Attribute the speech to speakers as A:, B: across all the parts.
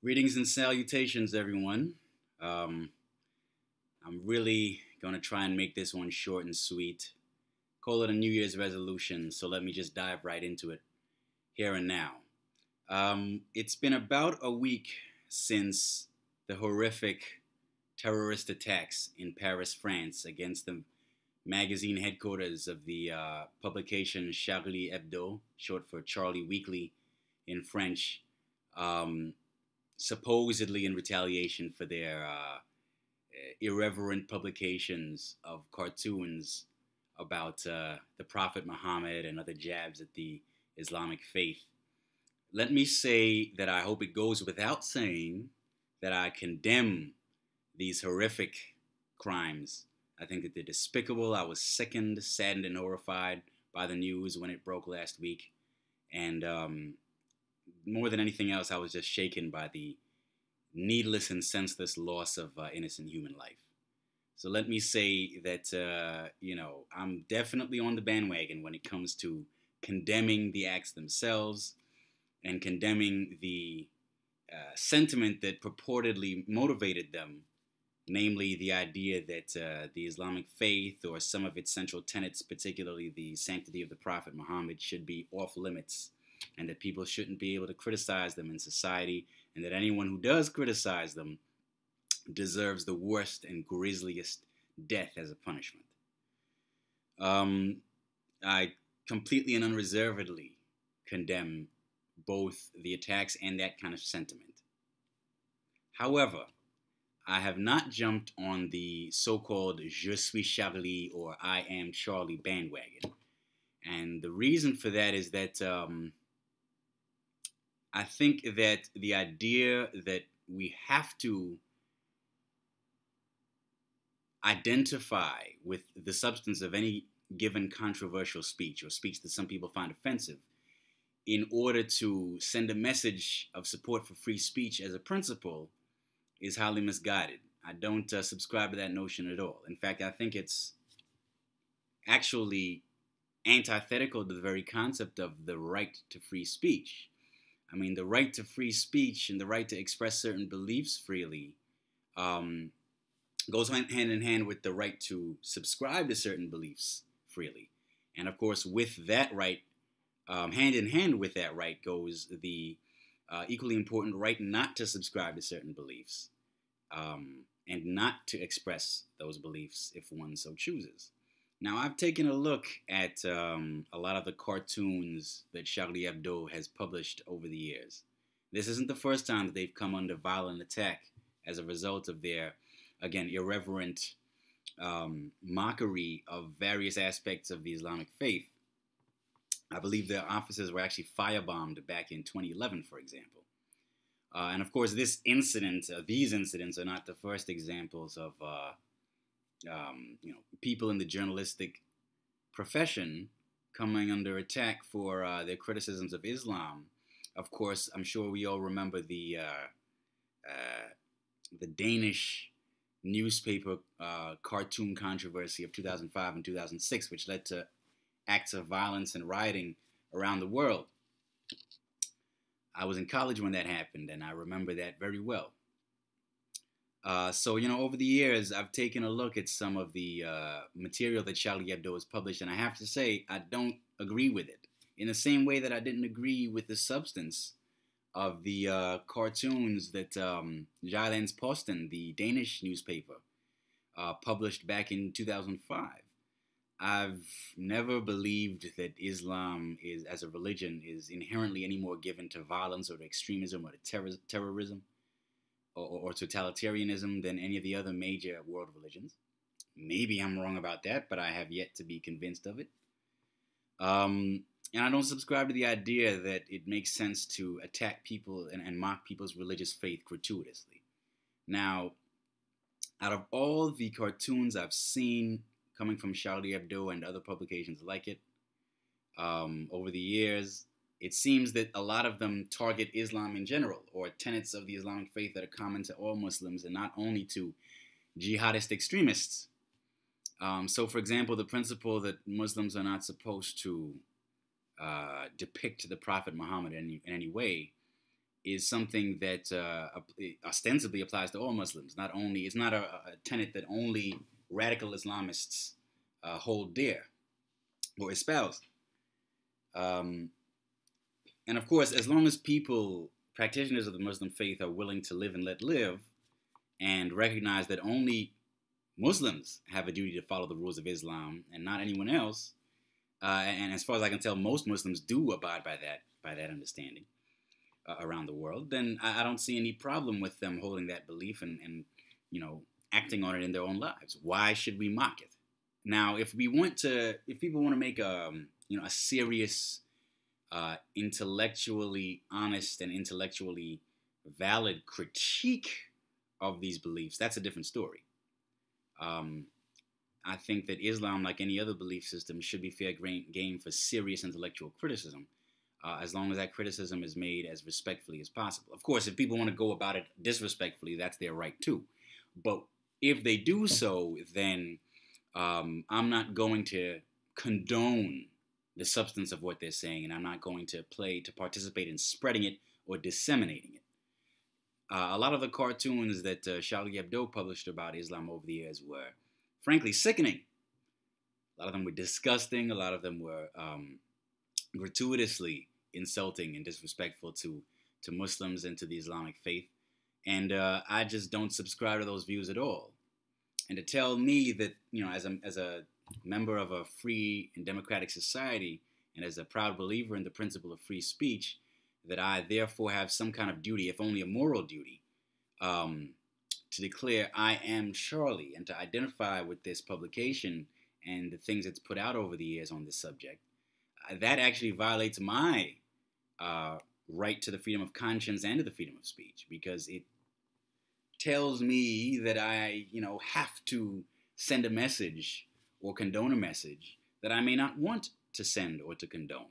A: Greetings and salutations, everyone. Um, I'm really going to try and make this one short and sweet. Call it a New Year's resolution, so let me just dive right into it here and now. It's been about a week since the horrific terrorist attacks in Paris, France, against the magazine headquarters of the publication Charlie Hebdo, short for Charlie Weekly in French. Um, Supposedly in retaliation for their irreverent publications of cartoons about the Prophet Muhammad and other jabs at the Islamic faith. Let me say that I hope it goes without saying that I condemn these horrific crimes. I think that they're despicable. I was sickened, saddened, and horrified by the news when it broke last week. And more than anything else, I was just shaken by the needless and senseless loss of innocent human life. So let me say that, I'm definitely on the bandwagon when it comes to condemning the acts themselves and condemning the sentiment that purportedly motivated them, namely the idea that the Islamic faith or some of its central tenets, particularly the sanctity of the Prophet Muhammad, should be off limits, and that people shouldn't be able to criticize them in society, and that anyone who does criticize them deserves the worst and grisliest death as a punishment. I completely and unreservedly condemn both the attacks and that kind of sentiment. However, I have not jumped on the so-called Je suis Charlie or I am Charlie bandwagon. And the reason for that is that I think that the idea that we have to identify with the substance of any given controversial speech or speech that some people find offensive in order to send a message of support for free speech as a principle is highly misguided. I don't subscribe to that notion at all. In fact, I think it's actually antithetical to the very concept of the right to free speech. I mean, the right to free speech and the right to express certain beliefs freely goes hand in hand with the right to subscribe to certain beliefs freely. And of course, with that right, hand in hand with that right goes the equally important right not to subscribe to certain beliefs and not to express those beliefs if one so chooses. Now, I've taken a look at a lot of the cartoons that Charlie Hebdo has published over the years. This isn't the first time that they've come under violent attack as a result of their, again, irreverent mockery of various aspects of the Islamic faith. I believe their offices were actually firebombed back in 2011, for example. And of course, these incidents are not the first examples of people in the journalistic profession coming under attack for their criticisms of Islam. Of course, I'm sure we all remember the Danish newspaper cartoon controversy of 2005 and 2006, which led to acts of violence and rioting around the world. I was in college when that happened, and I remember that very well. Over the years, I've taken a look at some of the material that Charlie Hebdo has published, and I have to say, I don't agree with it. In the same way that I didn't agree with the substance of the cartoons that Jyllands-Posten, the Danish newspaper, published back in 2005. I've never believed that Islam is, as a religion, is inherently any more given to violence or to extremism or to terrorism or totalitarianism than any of the other major world religions. Maybe I'm wrong about that, but I have yet to be convinced of it. And I don't subscribe to the idea that it makes sense to attack people and mock people's religious faith gratuitously. Now, out of all the cartoons I've seen coming from Charlie Hebdo and other publications like it over the years, it seems that a lot of them target Islam in general, or tenets of the Islamic faith that are common to all Muslims and not only to jihadist extremists. So, for example, the principle that Muslims are not supposed to depict the Prophet Muhammad in any way is something that ostensibly applies to all Muslims. Not only it's not a tenet that only radical Islamists hold dear or espouse. Um, and of course, as long as people, practitioners of the Muslim faith, are willing to live and let live, and recognize that only Muslims have a duty to follow the rules of Islam and not anyone else, and as far as I can tell, most Muslims do abide by that understanding around the world, then I don't see any problem with them holding that belief and acting on it in their own lives. Why should we mock it? Now, if people want to make a serious, intellectually honest and intellectually valid critique of these beliefs, that's a different story. I think that Islam, like any other belief system, should be fair game for serious intellectual criticism, as long as that criticism is made as respectfully as possible. Of course, if people want to go about it disrespectfully, that's their right too. But if they do so, then I'm not going to condone the substance of what they're saying, and I'm not going to participate in spreading it or disseminating it. A lot of the cartoons that Charlie Hebdo published about Islam over the years were, frankly, sickening. A lot of them were disgusting. A lot of them were gratuitously insulting and disrespectful to Muslims and to the Islamic faith. And I just don't subscribe to those views at all. And to tell me that, as a member of a free and democratic society, and as a proud believer in the principle of free speech, that I therefore have some kind of duty, if only a moral duty, to declare I am Charlie and to identify with this publication and the things it's put out over the years on this subject, that actually violates my right to the freedom of conscience and to the freedom of speech, because it tells me that I, have to send a message or condone a message that I may not want to send or to condone.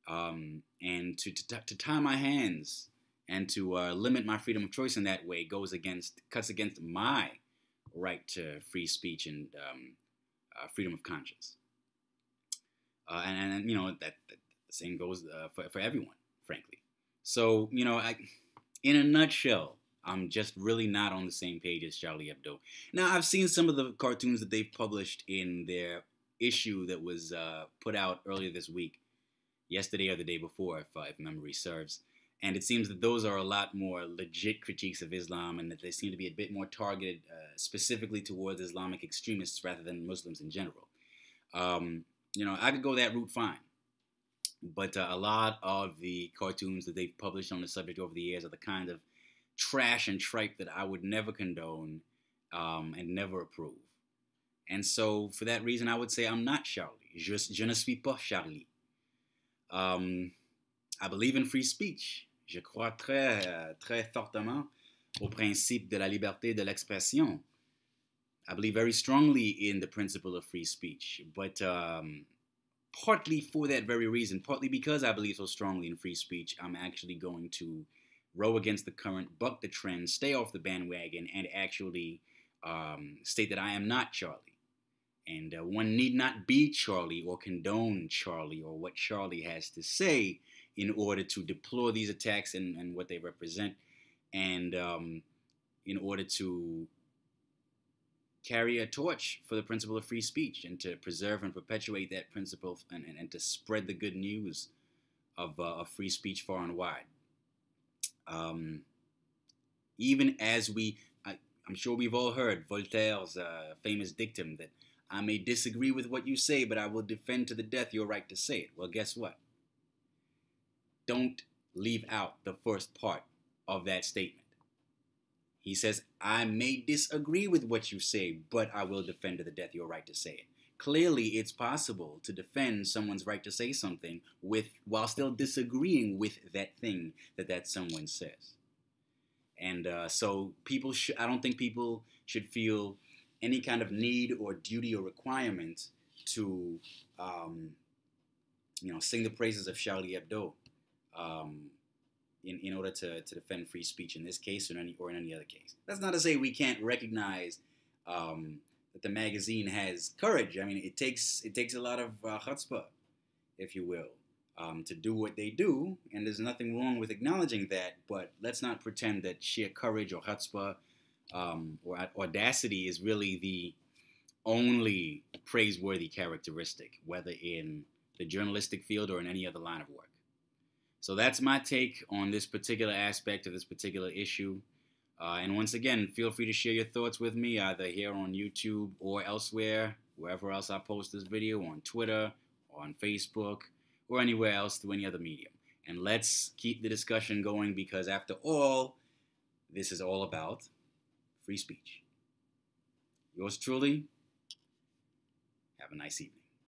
A: And to tie my hands and to limit my freedom of choice in that way cuts against my right to free speech and freedom of conscience. And that the same goes for everyone, frankly. So, in a nutshell, I'm just really not on the same page as Charlie Hebdo. Now, I've seen some of the cartoons that they've published in their issue that was put out earlier this week, yesterday or the day before, if memory serves. And it seems that those are a lot more legit critiques of Islam, and that they seem to be a bit more targeted specifically towards Islamic extremists rather than Muslims in general. I could go that route fine. But a lot of the cartoons that they've published on the subject over the years are the kind of trash and tripe that I would never condone and never approve. And so, for that reason, I would say I'm not Charlie. Je ne suis pas Charlie. I believe in free speech. Je crois très fortement au principe de la liberté de l'expression. I believe very strongly in the principle of free speech, but partly for that very reason, partly because I believe so strongly in free speech, I'm actually going to row against the current, buck the trend, stay off the bandwagon, and actually state that I am not Charlie. And one need not be Charlie or condone Charlie or what Charlie has to say in order to deplore these attacks and what they represent, and in order to carry a torch for the principle of free speech and to preserve and perpetuate that principle and to spread the good news of free speech far and wide. Even as I'm sure we've all heard Voltaire's famous dictum that I may disagree with what you say, but I will defend to the death your right to say it. Well, guess what? Don't leave out the first part of that statement. He says, I may disagree with what you say, but I will defend to the death your right to say it. Clearly, it's possible to defend someone's right to say something while still disagreeing with that thing that someone says. And so I don't think people should feel any kind of need or duty or requirement to, sing the praises of Charlie Hebdo in order to defend free speech in this case or in any other case. That's not to say we can't recognize that the magazine has courage. I mean, it takes a lot of chutzpah, if you will, to do what they do, and there's nothing wrong with acknowledging that. But let's not pretend that sheer courage or chutzpah or audacity is really the only praiseworthy characteristic, whether in the journalistic field or in any other line of work. So that's my take on this particular aspect of this particular issue. And once again, feel free to share your thoughts with me either here on YouTube or elsewhere, wherever else I post this video, on Twitter, or on Facebook, or anywhere else through any other medium. And let's keep the discussion going because after all, this is all about free speech. Yours truly, have a nice evening.